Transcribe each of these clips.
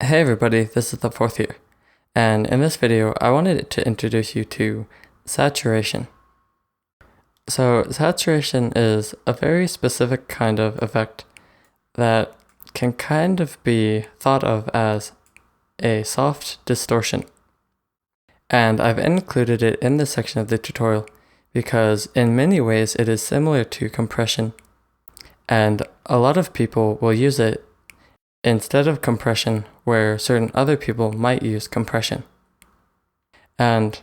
Hey everybody, this is the fourth year, and in this video I wanted to introduce you to saturation. So saturation is a very specific kind of effect that can kind of be thought of as a soft distortion. And I've included it in this section of the tutorial because in many ways it is similar to compression, and a lot of people will use it instead of compression, where certain other people might use compression. And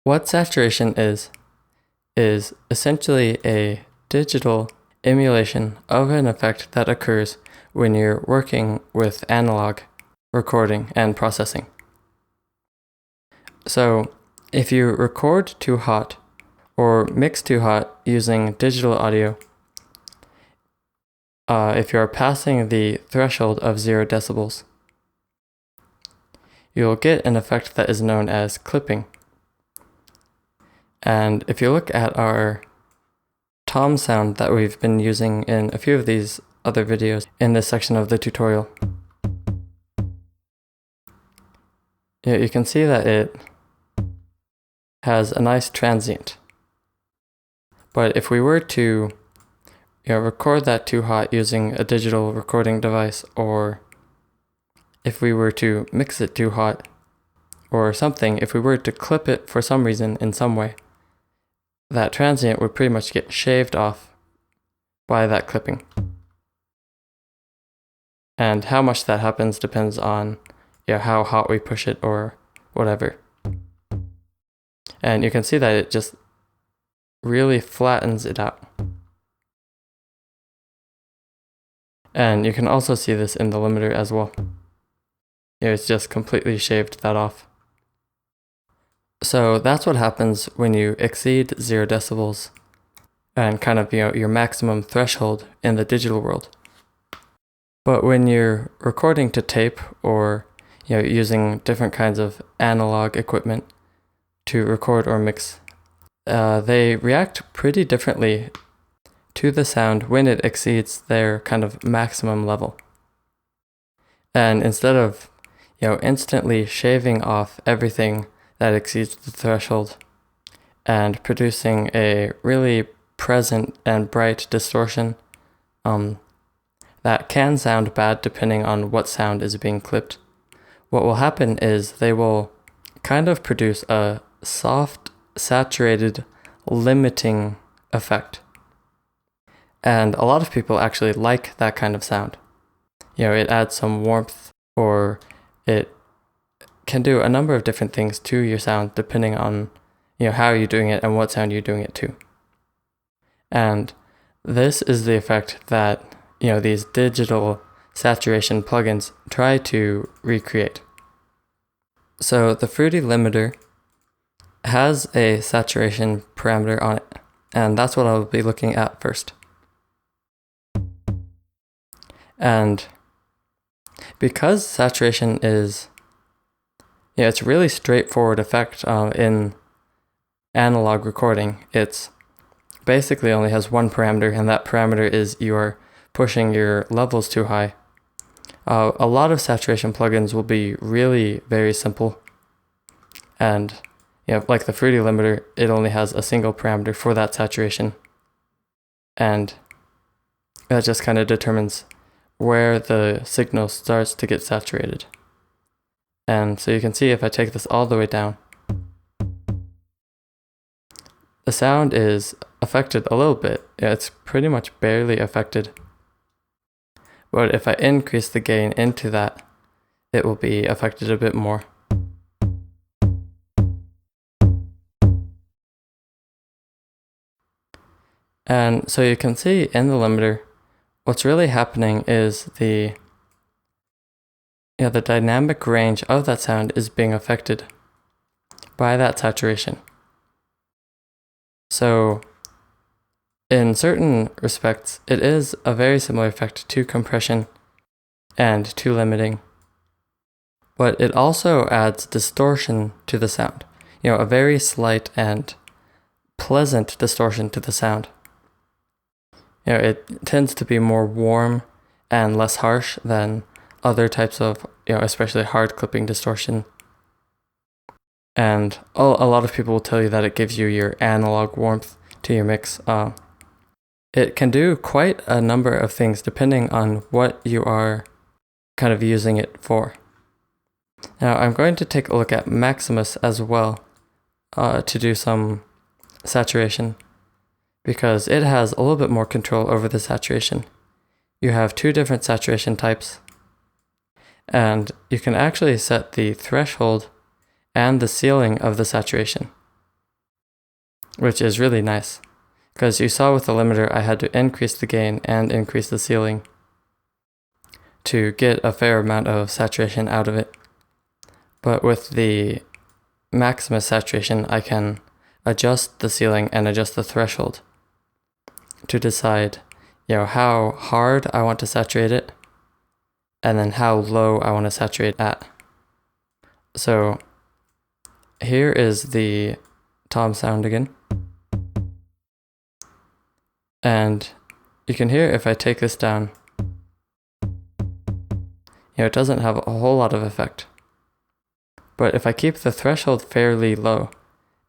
what saturation is essentially a digital emulation of an effect that occurs when you're working with analog recording and processing. So if you record too hot or mix too hot using digital audio, if you are passing the threshold of 0 decibels, you'll get an effect that is known as clipping. And if you look at our tom sound that we've been using in a few of these other videos in this section of the tutorial, you can see that it has a nice transient. But if we were to record that too hot using a digital recording device, or if we were to mix it too hot or something, if we were to clip it for some reason in some way, that transient would pretty much get shaved off by that clipping. And how much that happens depends on how hot we push it or whatever. And you can see that it just really flattens it out. And you can also see this in the limiter as well. It's just completely shaved that off. So that's what happens when you exceed 0 decibels and kind of your maximum threshold in the digital world. But when you're recording to tape or using different kinds of analog equipment to record or mix, they react pretty differently to the sound when it exceeds their kind of maximum level. And instead of instantly shaving off everything that exceeds the threshold and producing a really present and bright distortion that can sound bad depending on what sound is being clipped, what will happen is they will kind of produce a soft, saturated, limiting effect. And a lot of people actually like that kind of sound. It adds some warmth, or it can do a number of different things to your sound depending on how you're doing it and what sound you're doing it to. And this is the effect that these digital saturation plugins try to recreate. So the Fruity limiter has a saturation parameter on it, and that's what I'll be looking at first. And because saturation is it's a really straightforward effect in analog recording, it's basically only has one parameter, and that parameter is you're pushing your levels too high. A lot of saturation plugins will be really very simple, and like the Fruity limiter, it only has a single parameter for that saturation, and that just kind of determines where the signal starts to get saturated. And so you can see if I take this all the way down, the sound is affected a little bit. It's pretty much barely affected. But if I increase the gain into that, it will be affected a bit more. And so you can see in the limiter, what's really happening is the dynamic range of that sound is being affected by that saturation. So in certain respects, it is a very similar effect to compression and to limiting, but it also adds distortion to the sound, a very slight and pleasant distortion to the sound. It tends to be more warm and less harsh than other types of especially hard clipping distortion. And a lot of people will tell you that it gives you your analog warmth to your mix. It can do quite a number of things depending on what you are kind of using it for. Now I'm going to take a look at Maximus as well to do some saturation, because it has a little bit more control over the saturation. You have two different saturation types, and you can actually set the threshold and the ceiling of the saturation, which is really nice, because you saw with the limiter I had to increase the gain and increase the ceiling to get a fair amount of saturation out of it. But with the Maximus saturation, I can adjust the ceiling and adjust the threshold to decide, how hard I want to saturate it, and then how low I want to saturate at. So here is the tom sound again. And you can hear if I take this down, it doesn't have a whole lot of effect. But if I keep the threshold fairly low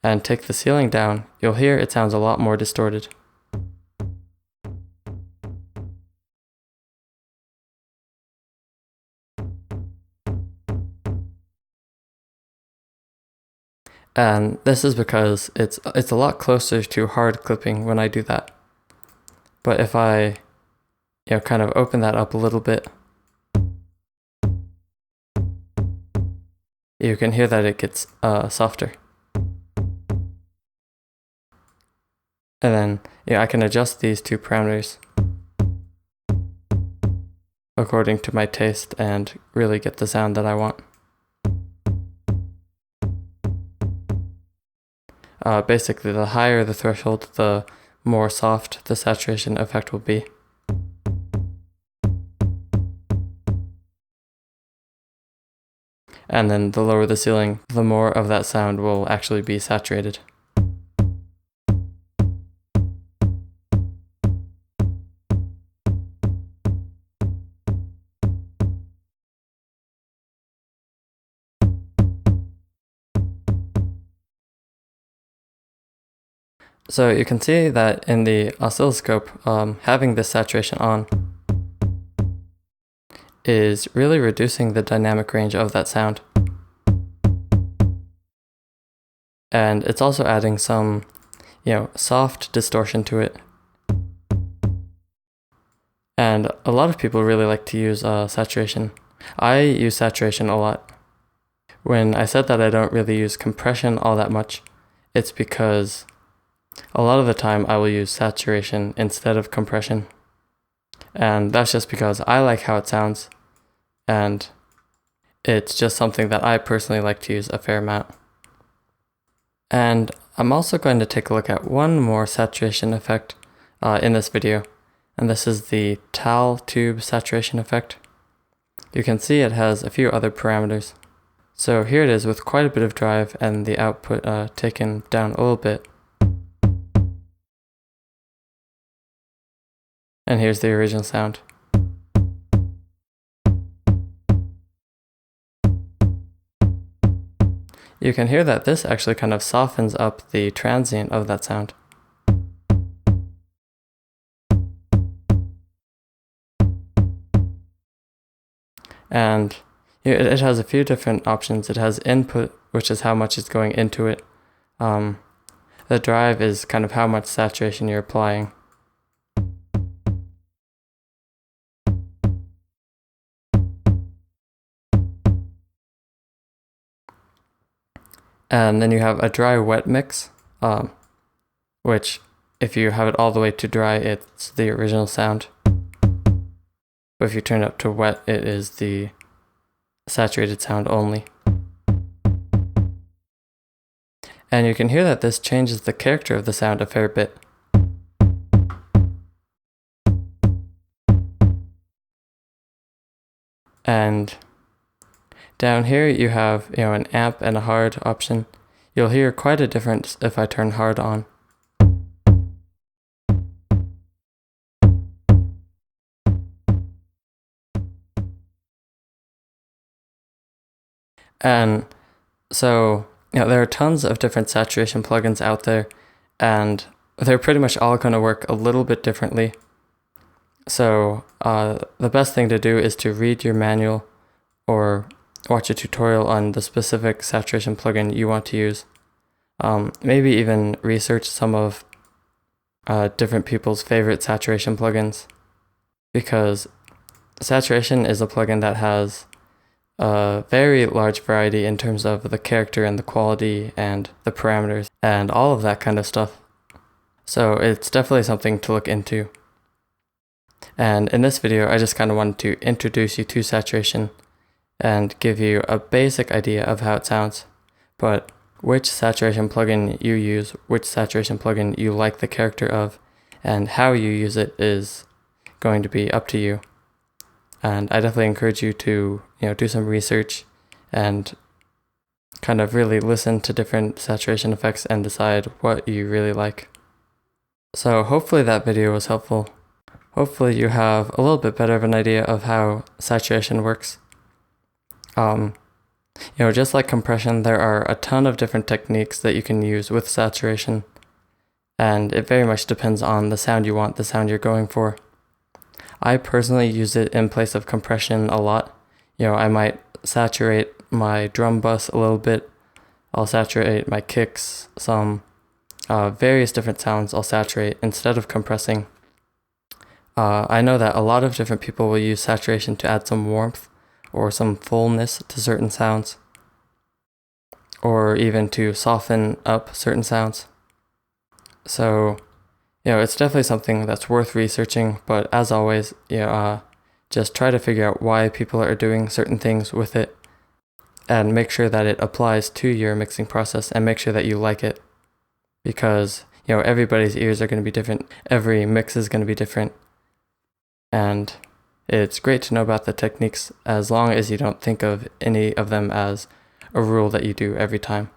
and take the ceiling down, you'll hear it sounds a lot more distorted. And this is because it's a lot closer to hard clipping when I do that. But if I, kind of open that up a little bit, you can hear that it gets softer. And then, I can adjust these two parameters according to my taste and really get the sound that I want. Basically, the higher the threshold, the more soft the saturation effect will be. And then the lower the ceiling, the more of that sound will actually be saturated. So you can see that in the oscilloscope, having this saturation on is really reducing the dynamic range of that sound. And it's also adding some, soft distortion to it. And a lot of people really like to use saturation. I use saturation a lot. When I said that I don't really use compression all that much, it's because a lot of the time I will use saturation instead of compression. And that's just because I like how it sounds, and it's just something that I personally like to use a fair amount. And I'm also going to take a look at one more saturation effect in this video, and this is the towel tube saturation effect. You can see it has a few other parameters. So here it is with quite a bit of drive and the output taken down a little bit. And here's the original sound. You can hear that this actually kind of softens up the transient of that sound. And it has a few different options. It has input, which is how much is going into it. The drive is kind of how much saturation you're applying. And then you have a dry-wet mix, which if you have it all the way to dry, it's the original sound. But if you turn it up to wet, it is the saturated sound only. And you can hear that this changes the character of the sound a fair bit. And down here you have an amp and a hard option. You'll hear quite a difference if I turn hard on. And so, there are tons of different saturation plugins out there, and they're pretty much all going to work a little bit differently. So the best thing to do is to read your manual or watch a tutorial on the specific saturation plugin you want to use. Maybe even research some of different people's favorite saturation plugins, because saturation is a plugin that has a very large variety in terms of the character and the quality and the parameters and all of that kind of stuff. So it's definitely something to look into. And in this video, I just kind of wanted to introduce you to saturation and give you a basic idea of how it sounds. But which saturation plugin you use, which saturation plugin you like the character of, and how you use it is going to be up to you. And I definitely encourage you to, do some research and kind of really listen to different saturation effects and decide what you really like. So hopefully that video was helpful. Hopefully you have a little bit better of an idea of how saturation works. Just like compression, there are a ton of different techniques that you can use with saturation, and it very much depends on the sound you want, the sound you're going for. I personally use it in place of compression a lot. I might saturate my drum bus a little bit. I'll saturate my kicks, some various different sounds I'll saturate instead of compressing. I know that a lot of different people will use saturation to add some warmth or some fullness to certain sounds, or even to soften up certain sounds. So, it's definitely something that's worth researching, but as always, just try to figure out why people are doing certain things with it and make sure that it applies to your mixing process and make sure that you like it, because, everybody's ears are going to be different. Every mix is going to be different. And it's great to know about the techniques as long as you don't think of any of them as a rule that you do every time.